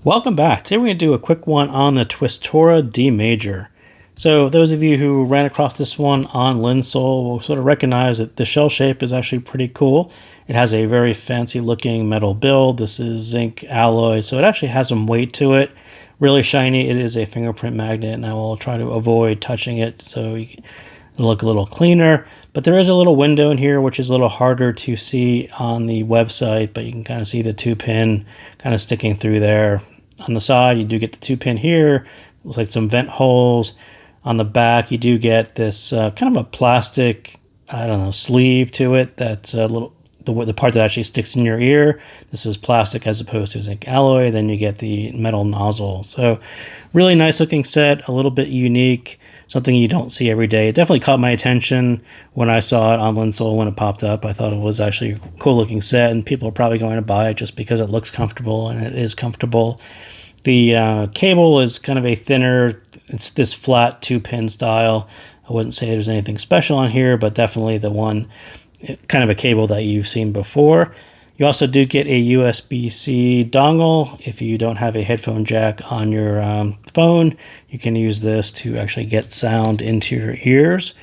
Welcome back. Today we're going to do a quick one on the TWISTURA D major. So those of you who ran across this one on Linsoul will sort of recognize that the shell shape is actually pretty cool. It has a very fancy looking metal build. This is zinc alloy, so it actually has some weight to it. Really shiny. It is a fingerprint magnet, and I will try to avoid touching it so it'll look a little cleaner. But there is a little window in here which is a little harder to see on the website, but you can kind of see the 2-pin kind of sticking through there. On the side, you do get the 2-pin here. Looks like some vent holes. On the back, you do get this kind of a plastic, I don't know, sleeve to it. That's a little the part that actually sticks in your ear. This is plastic as opposed to zinc alloy. Then you get the metal nozzle. So really nice looking set, a little bit unique, something you don't see every day. It definitely caught my attention when I saw it on Linsoul when it popped up. I thought it was actually a cool looking set, and people are probably going to buy it just because it looks comfortable, and it is comfortable. The cable is kind of a thinner, it's this flat 2-pin style. I wouldn't say there's anything special on here, but definitely the one, kind of a cable that you've seen before. You also do get a USB-C dongle. If you don't have a headphone jack on your phone, you can use this to actually get sound into your ears.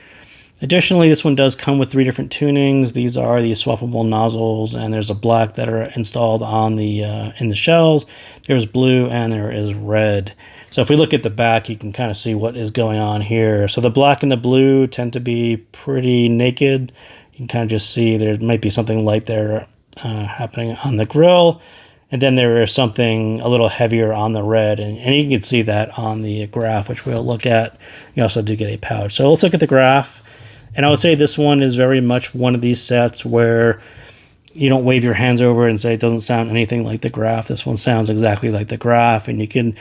Additionally, this one does come with 3 different tunings. These are the swappable nozzles, and there's a black that are installed on the in the shells. There's blue and there is red. So if we look at the back, you can kind of see what is going on here. So the black and the blue tend to be pretty naked. You can kind of just see there might be something light there happening on the grill. And then there is something a little heavier on the red, and you can see that on the graph, which we'll look at. You also do get a pouch. So let's look at the graph. And I would say this one is very much one of these sets where you don't wave your hands over and say it doesn't sound anything like the graph. This one sounds exactly like the graph, and you can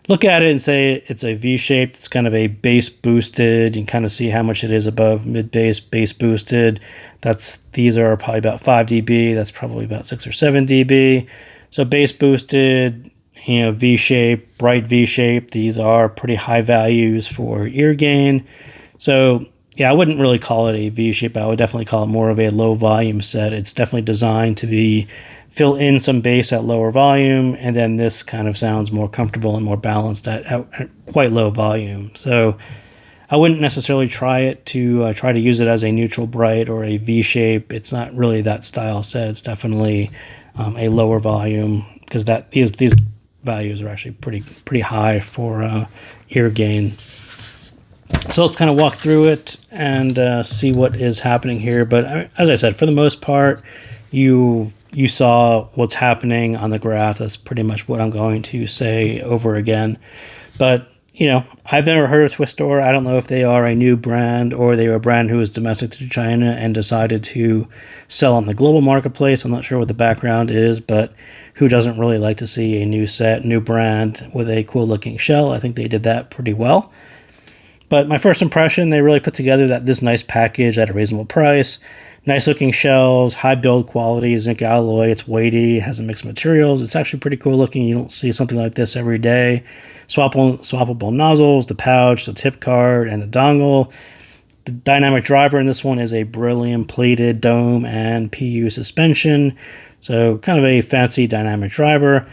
look at it and say it's a V-shaped. It's kind of a bass boosted. You can kind of see how much it is above mid-bass, bass boosted. These are probably about 5 dB. That's probably about 6 or 7 dB. So bass boosted, V-shape, bright V-shape. These are pretty high values for ear gain. So yeah, I wouldn't really call it a V-shape. I would definitely call it more of a low volume set. It's definitely designed to fill in some bass at lower volume, and then this kind of sounds more comfortable and more balanced at quite low volume. So I wouldn't necessarily try to use it as a neutral bright or a V-shape. It's not really that style set. It's definitely a lower volume, because these values are actually pretty high for ear gain. So let's kind of walk through it and see what is happening here. But as I said, for the most part, you saw what's happening on the graph. That's pretty much what I'm going to say over again. But, I've never heard of TWISTURA. I don't know if they are a new brand or they are a brand who is domestic to China and decided to sell on the global marketplace. I'm not sure what the background is, but who doesn't really like to see a new set, new brand with a cool looking shell? I think they did that pretty well. But my first impression, they really put together this nice package at a reasonable price. Nice looking shells, high build quality, zinc alloy. It's weighty, has a mix of materials. It's actually pretty cool looking. You don't see something like this every day. Swappable nozzles, the pouch, the tip card, and the dongle. The dynamic driver in this one is a beryllium plated dome and PU suspension. So kind of a fancy dynamic driver.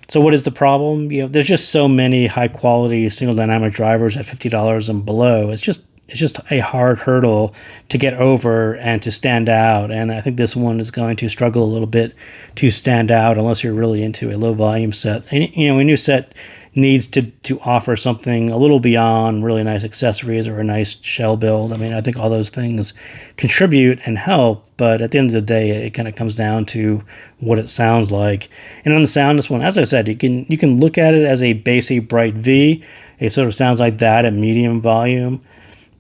So what is the problem? There's just so many high quality single dynamic drivers at $50 and below. It's just a hard hurdle to get over and to stand out. And I think this one is going to struggle a little bit to stand out unless you're really into a low volume set. And, a new set needs to offer something a little beyond really nice accessories or a nice shell build. I mean, I think all those things contribute and help, but at the end of the day, it kind of comes down to what it sounds like. And on the sound, this one, as I said, you can look at it as a bassy bright V. It sort of sounds like that at medium volume.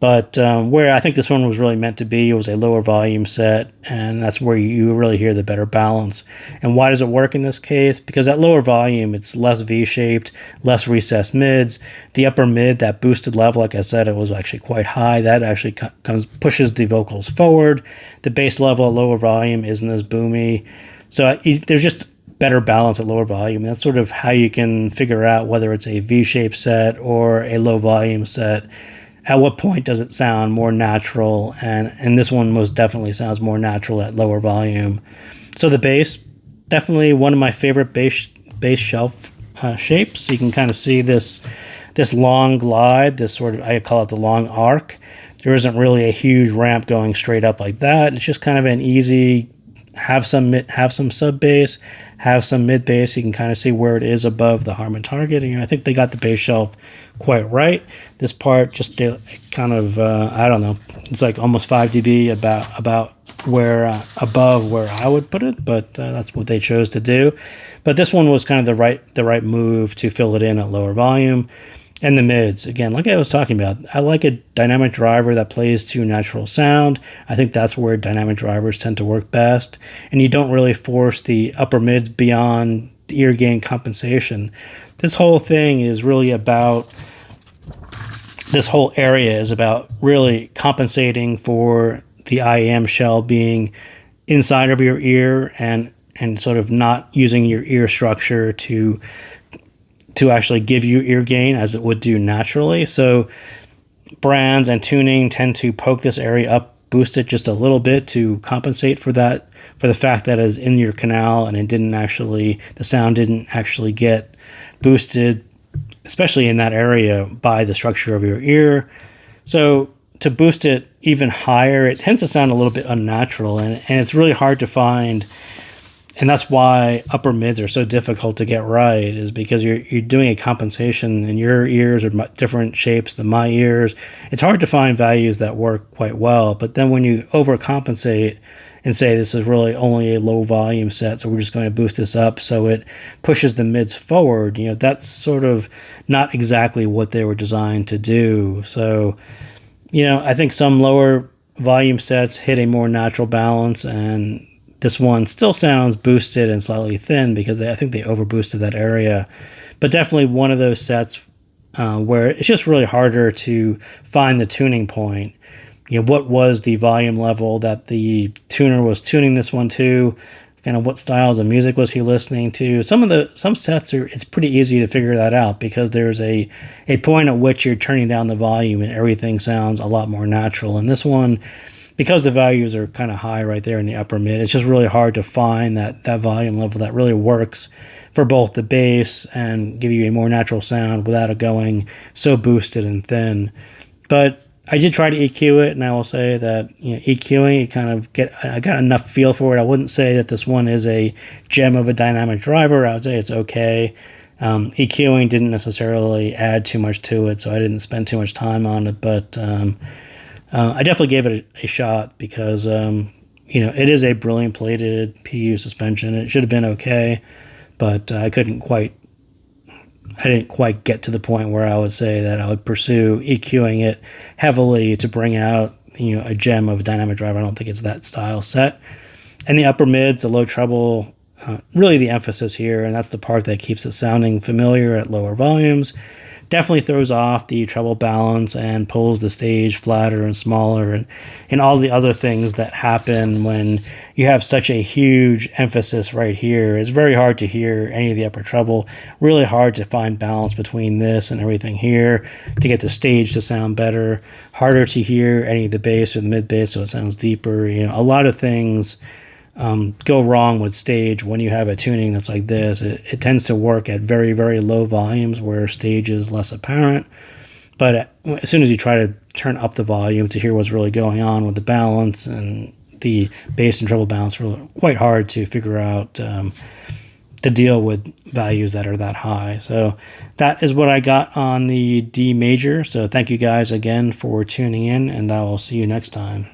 But where I think this one was really meant to be, it was a lower volume set, and that's where you really hear the better balance. And why does it work in this case? Because at lower volume, it's less V-shaped, less recessed mids. The upper mid, that boosted level, like I said, it was actually quite high. That actually pushes the vocals forward. The bass level at lower volume isn't as boomy. So there's just better balance at lower volume. That's sort of how you can figure out whether it's a V-shaped set or a low volume set. At what point does it sound more natural? And this one most definitely sounds more natural at lower volume. So the bass, definitely one of my favorite bass shelf shapes. So you can kind of see this long glide, this sort of, I call it the long arc. There isn't really a huge ramp going straight up like that. It's just kind of an easy, have some sub bass, have some mid bass. You can kind of see where it is above the Harman target. And I think they got the bass shelf quite right. This part just kind of, I don't know, it's like almost 5 dB about where above where I would put it, but that's what they chose to do. But this one was kind of the right move to fill it in at lower volume. And the mids, again, like I was talking about, I like a dynamic driver that plays to natural sound. I think that's where dynamic drivers tend to work best. And you don't really force the upper mids beyond the ear gain compensation. This whole thing is really about, this whole area is about really compensating for the IEM shell being inside of your ear and sort of not using your ear structure to actually give you ear gain as it would do naturally. So brands and tuning tend to poke this area up, boost it just a little bit to compensate for that, for the fact that it's in your canal and the sound didn't actually get boosted, especially in that area, by the structure of your ear. So to boost it even higher, it tends to sound a little bit unnatural, and it's really hard to find. And that's why upper mids are so difficult to get right, is because you're doing a compensation, and your ears are different shapes than my ears. It's hard to find values that work quite well. But then when you overcompensate and say this is really only a low volume set, so we're just going to boost this up so it pushes the mids forward, that's sort of not exactly what they were designed to do. So, I think some lower volume sets hit a more natural balance, and this one still sounds boosted and slightly thin because I think they overboosted that area. But definitely one of those sets where it's just really harder to find the tuning point. What was the volume level that the tuner was tuning this one to? Kind of what styles of music was he listening to? Some sets it's pretty easy to figure that out because there's a point at which you're turning down the volume and everything sounds a lot more natural. And this one, because the values are kind of high right there in the upper mid, it's just really hard to find that volume level that really works for both the bass and give you a more natural sound without it going so boosted and thin. But I did try to EQ it, and I will say that EQing it I got enough feel for it. I wouldn't say that this one is a gem of a dynamic driver. I would say it's okay. EQing didn't necessarily add too much to it, so I didn't spend too much time on it. But I definitely gave it a shot because it is a brilliant plated PU suspension. It should have been okay, but I didn't quite get to the point where I would say that I would pursue EQing it heavily to bring out a gem of a dynamic driver. I don't think it's that style set. And the upper mids, the low treble, really the emphasis here, and that's the part that keeps it sounding familiar at lower volumes. Definitely throws off the treble balance and pulls the stage flatter and smaller, and all the other things that happen when you have such a huge emphasis right here. It's very hard to hear any of the upper treble, really hard to find balance between this and everything here to get the stage to sound better, harder to hear any of the bass or the mid bass so it sounds deeper. A lot of things go wrong with stage when you have a tuning that's like this. It tends to work at very, very low volumes where stage is less apparent. But as soon as you try to turn up the volume to hear what's really going on with the balance and the bass and treble balance, are quite hard to figure out to deal with values that are that high. So that is what I got on the D major. So thank you guys again for tuning in, and I will see you next time.